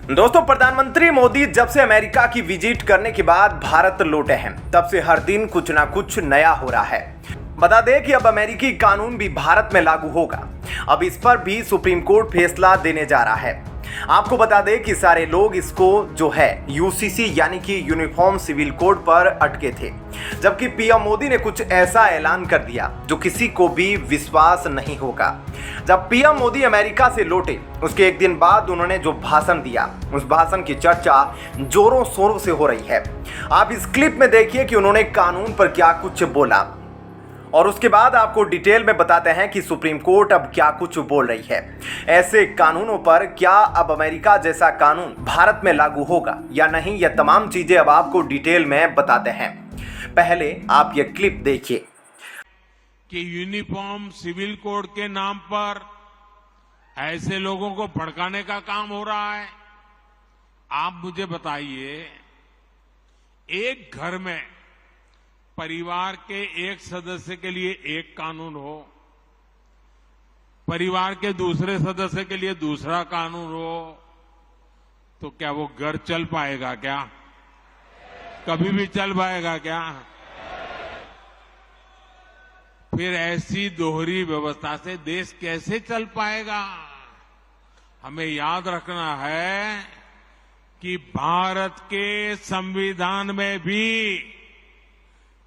दोस्तों, प्रधानमंत्री मोदी जब से अमेरिका की विजिट करने के बाद भारत लौटे हैं, तब से हर दिन कुछ ना कुछ नया हो रहा है। बता दें कि अब अमेरिकी कानून भी भारत में लागू होगा। अब इस पर भी सुप्रीम कोर्ट फैसला देने जा रहा है। आपको बता दें कि सारे लोग इसको जो है यूसीसी यानी कि यूनिफॉर्म सिविल कोड पर अटके थे, जबकि पीएम मोदी ने कुछ ऐसा ऐलान कर दिया जो किसी को भी विश्वास नहीं होगा। जब पीएम मोदी अमेरिका से लौटे उसके एक दिन बाद उन्होंने जो भाषण दिया, उस भाषण की चर्चा जोरों शोरों से हो रही है। आप इस क्लिप में देखिए कि उन्होंने कानून पर क्या कुछ बोला और उसके बाद आपको डिटेल में बताते हैं कि सुप्रीम कोर्ट अब क्या कुछ बोल रही है। ऐसे कानूनों पर क्या अब अमेरिका जैसा कानून भारत में लागू होगा या नहीं, यह तमाम चीजें अब आपको डिटेल में बताते हैं। पहले आप यह क्लिप देखिए कि यूनिफॉर्म सिविल कोड के नाम पर ऐसे लोगों को भड़काने का काम हो रहा है। आप मुझे बताइए, एक घर में परिवार के एक सदस्य के लिए एक कानून हो, परिवार के दूसरे सदस्य के लिए दूसरा कानून हो, तो क्या वो घर चल पाएगा? क्या कभी भी चल पाएगा क्या? फिर ऐसी दोहरी व्यवस्था से देश कैसे चल पाएगा? हमें याद रखना है कि भारत के संविधान में भी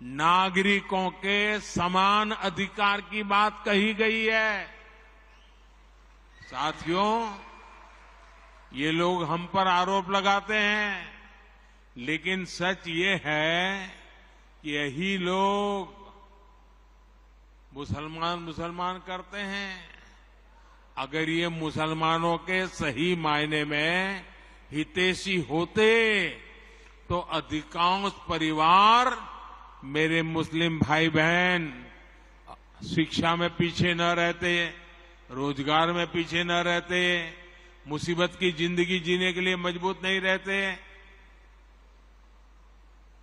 नागरिकों के समान अधिकार की बात कही गई है। साथियों, ये लोग हम पर आरोप लगाते हैं, लेकिन सच ये है कि यही लोग मुसलमान करते हैं। अगर ये मुसलमानों के सही मायने में हितैषी होते तो अधिकांश परिवार, मेरे मुस्लिम भाई बहन, शिक्षा में पीछे न रहते, रोजगार में पीछे न रहते, मुसीबत की जिंदगी जीने के लिए मजबूत नहीं रहते।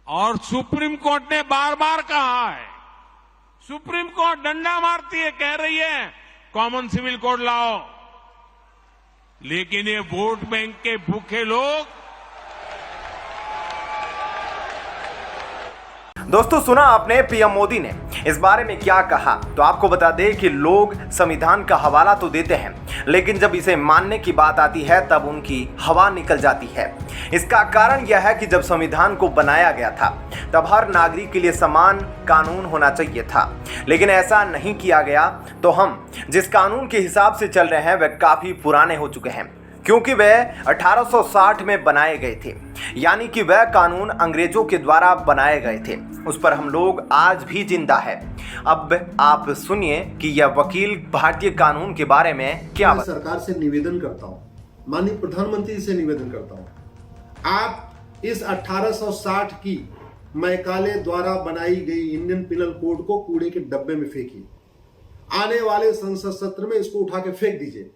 और सुप्रीम कोर्ट ने बार बार कहा है, सुप्रीम कोर्ट डंडा मारती है, कह रही है कॉमन सिविल कोड लाओ, लेकिन ये वोट बैंक के भूखे लोग। दोस्तों, सुना आपने पीएम मोदी ने इस बारे में क्या कहा। तो आपको बता दें कि लोग संविधान का हवाला तो देते हैं, लेकिन जब इसे मानने की बात आती है तब उनकी हवा निकल जाती है। इसका कारण यह है कि जब संविधान को बनाया गया था तब हर नागरिक के लिए समान कानून होना चाहिए था, लेकिन ऐसा नहीं किया गया। तो हम जिस कानून के हिसाब से चल रहे हैं वह काफी पुराने हो चुके हैं, क्योंकि वह 1860 में बनाए गए थे, यानी कि वह कानून अंग्रेजों के द्वारा बनाए गए थे। उस पर हम लोग आज भी जिंदा है। अब आप सुनिए कि यह वकील भारतीय कानून के बारे में क्या मैं सरकार से निवेदन करता हूं, माननीय प्रधानमंत्री से निवेदन करता हूं, आप इस 1860 की मैकाले द्वारा बनाई गई इंडियन पिनल कोड को कूड़े के डब्बे में फेंकिए। आने वाले संसद सत्र में इसको उठा के फेंक दीजिए,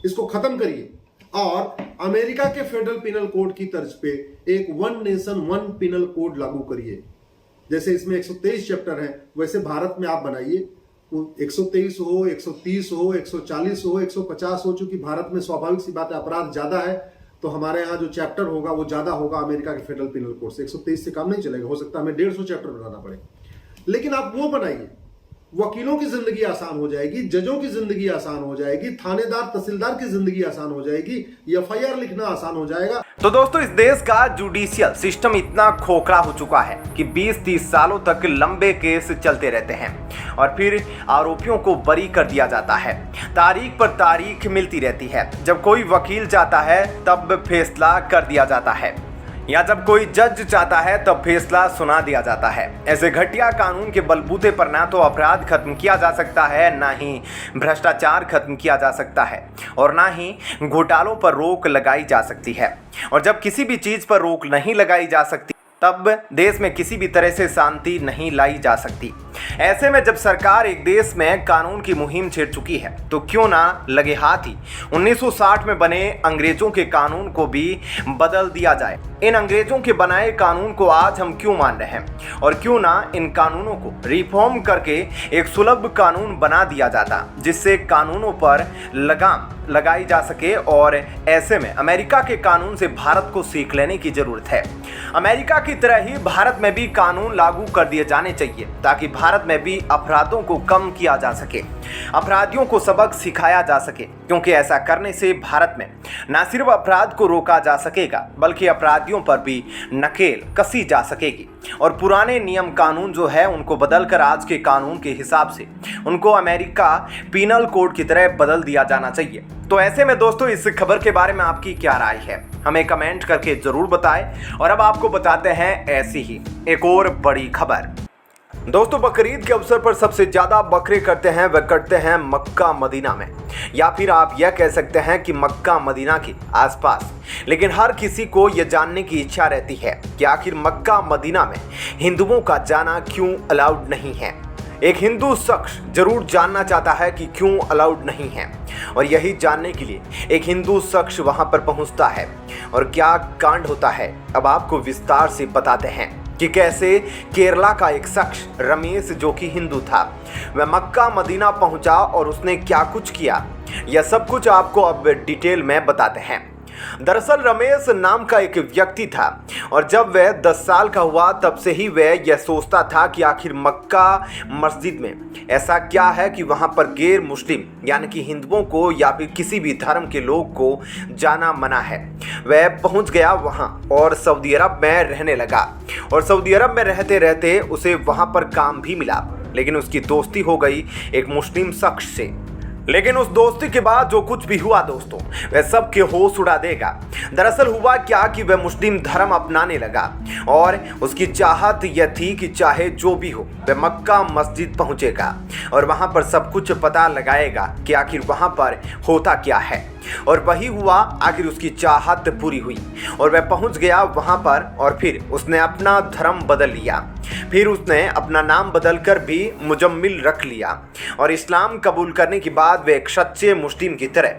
इसको खत्म करिए और अमेरिका के फेडरल पिनल कोड की तर्ज पे एक one nation one penal code लागू करिए। जैसे इसमें 123 चैप्टर हैं, वैसे भारत में आप बनाइए। 123 हो, 130 हो, 140 हो, 150 हो। चूंकि भारत में स्वाभाविक सी बात है, अपराध ज्यादा है, तो हमारे यहाँ जो चैप्टर होगा वो ज्यादा होगा अमेरिका के फेडरल पिनल कोड से। 123 से काम नहीं चलेगा, हो सकता है हमें 150 चैप्टर बनाना पड़े, लेकिन आप वो बनाइए। वकीलों की जिंदगी आसान हो जाएगी, जजों की जिंदगी आसान हो जाएगी, थानेदार तहसीलदार की जिंदगी आसान हो जाएगी, एफआईआर लिखना आसान हो जाएगा। तो दोस्तों, इस देश का जुडिशियल सिस्टम इतना खोखला हो चुका है कि 20-30 सालों तक लंबे केस चलते रहते हैं और फिर आरोपियों को बरी कर दिया जाता है। तारीख पर तारीख मिलती रहती है। जब कोई वकील चाहता है तब फैसला कर दिया जाता है, या जब कोई जज चाहता है तब फैसला सुना दिया जाता है। ऐसे घटिया कानून के बलबूते पर ना तो अपराध खत्म किया जा सकता है, ना ही भ्रष्टाचार खत्म किया जा सकता है, और ना ही घोटालों पर रोक लगाई जा सकती है। और जब किसी भी चीज पर रोक नहीं लगाई जा सकती तब देश में किसी भी तरह से शांति नहीं लाई जा सकती। ऐसे में जब सरकार एक देश में कानून की मुहिम छेड़ चुकी है तो क्यों ना लगे हाथ ही 1960 में बने अंग्रेजों के कानून को भी बदल दिया जाए। इन अंग्रेजों के बनाए कानून को आज हम क्यों मान रहे हैं और क्यों ना इन कानूनों को रिफॉर्म करके एक सुलभ कानून बना दिया जाता जिससे कानूनों पर लगाम लगाई जा सके। और ऐसे में अमेरिका के कानून से भारत को सीख लेने की जरूरत है। अमेरिका की तरह ही भारत में भी कानून लागू कर दिए जाने चाहिए ताकि भारत में भी अपराधों को कम किया जा सके, अपराधियों को सबक सिखाया जा सके, क्योंकि ऐसा करने से भारत में न सिर्फ अपराध को रोका जा सकेगा बल्कि अपराधियों पर भी नकेल कसी जा सकेगी और पुराने नियम कानून जो है उनको बदलकर आज के कानून के हिसाब से उनको अमेरिका पीनल कोड की तरह बदल दिया जाना चाहिए। तो ऐसे में दोस्तों इस खबर के बारे में आपकी क्या राय है, हमें कमेंट करके जरूर बताएं। और अब आपको बताते हैं ऐसी ही एक और बड़ी खबर। दोस्तों बकरीद के अवसर पर सबसे ज्यादा बकरे करते हैं वह कटते हैं मक्का मदीना में, या फिर आप यह कह सकते हैं कि मक्का मदीना के आसपास। लेकिन हर किसी को यह जानने की इच्छा रहती है कि आखिर मक्का मदीना में हिंदुओं का जाना क्यों अलाउड नहीं है। एक हिंदू शख्स जरूर जानना चाहता है कि क्यों अलाउड नहीं है और यही जानने के लिए एक हिंदू शख्स वहां पर पहुंचता है और क्या कांड होता है अब आपको विस्तार से बताते हैं कि कैसे केरला का एक शख्स रमेश जो कि हिंदू था वह मक्का मदीना पहुंचा और उसने क्या कुछ किया, यह सब कुछ आपको अब डिटेल में बताते हैं। दरअसल रमेश नाम का एक व्यक्ति था और जब वह 10 साल का हुआ तब से ही वह यह सोचता था कि आखिर मक्का मस्जिद में ऐसा क्या है कि वहां पर गैर मुस्लिम यानी कि हिंदुओं को या फिर किसी भी धर्म के लोग को जाना मना है। वह पहुंच गया वहां और सऊदी अरब में रहने लगा और सऊदी अरब में रहते रहते उसे वहां पर काम भी मिला, लेकिन उसकी दोस्ती हो गई एक मुस्लिम शख्स से। लेकिन उस दोस्ती के बाद जो कुछ भी हुआ दोस्तों वह सबके होश उड़ा देगा। दरअसल हुआ क्या कि वह मुस्लिम धर्म अपनाने लगा और उसकी चाहत यह थी कि चाहे जो भी हो वह मक्का मस्जिद पहुंचेगा और वहां पर सब कुछ पता लगाएगा कि आखिर वहां पर होता क्या है। और वही हुआ, आखिर उसकी चाहत पूरी हुई और वह पहुंच गया वहां पर और फिर उसने अपना धर्म बदल लिया। फिर उसने अपना नाम बदलकर भी मुजम्मिल रख लिया और इस्लाम कबूल करने के बाद वह एक सच्चे मुस्लिम की तरह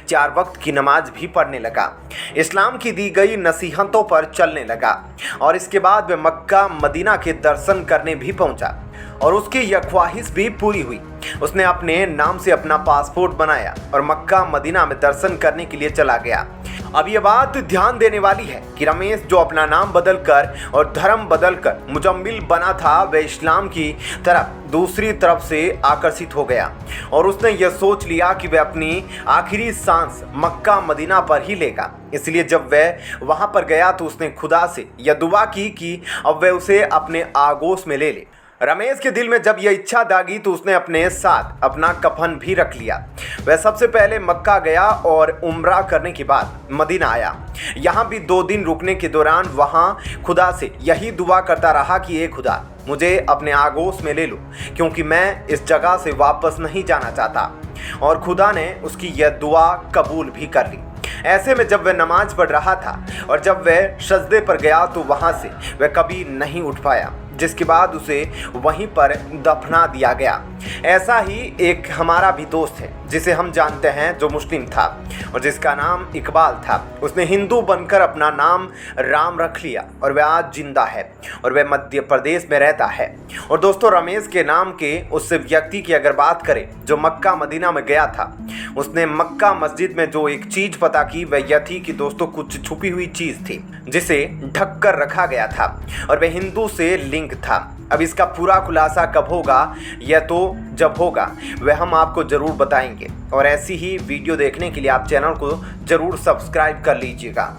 4 वक्त की नमाज भी पढ़ने लगा, इस्लाम की दी गई नसीहतों पर चलने लगा और इसके बाद वह मक्का मदीना के दर्शन करने भी पहुंचा और उसकी यह ख्वाहिश भी पूरी हुई। उसने अपने नाम से अपना पासपोर्ट बनाया और मक्का मदीना में दर्शन करने के लिए चला गया। अब यह बात ध्यान देने वाली है कि रमेश जो अपना नाम बदलकर और धर्म बदलकर मुजम्मिल बना था वह इस्लाम की तरफ दूसरी तरफ से आकर्षित हो गया और उसने यह सोच लिया कि वह अपनी आखिरी सांस मक्का मदीना पर ही लेगा। इसलिए जब वह वहां पर गया तो उसने खुदा से यह दुआ की कि अब वह उसे अपने आगोश में ले ले। रमेश के दिल में जब यह इच्छा दागी तो उसने अपने साथ अपना कफन भी रख लिया। वह सबसे पहले मक्का गया और उम्रा करने के बाद मदीना आया। यहाँ भी 2 दिन रुकने के दौरान वहाँ खुदा से यही दुआ करता रहा कि ये खुदा मुझे अपने आगोश में ले लो क्योंकि मैं इस जगह से वापस नहीं जाना चाहता। और खुदा ने उसकी यह दुआ कबूल भी कर ली। ऐसे में जब वह नमाज पढ़ रहा था और जब वह सजदे पर गया तो वहाँ से वह कभी नहीं उठ पाया, जिसके बाद उसे वहीं पर दफना दिया गया। ऐसा ही एक हमारा भी दोस्त है जिसे हम जानते हैं जो मुस्लिम था और जिसका नाम इकबाल था। उसने हिंदू बनकर अपना नाम राम रख लिया और वह आज जिंदा है और वह मध्य प्रदेश में रहता है। और दोस्तों रमेश के नाम के उस व्यक्ति की अगर बात करें जो मक्का मदीना में गया था, उसने मक्का मस्जिद में जो एक चीज पता की वह यह थी कि दोस्तों कुछ छुपी हुई चीज थी जिसे ढक कर रखा गया था और वह हिंदू से लिंक था। अब इसका पूरा खुलासा कब होगा यह तो जब होगा वह हम आपको जरूर बताएंगे और ऐसी ही वीडियो देखने के लिए आप चैनल को जरूर सब्सक्राइब कर लीजिएगा।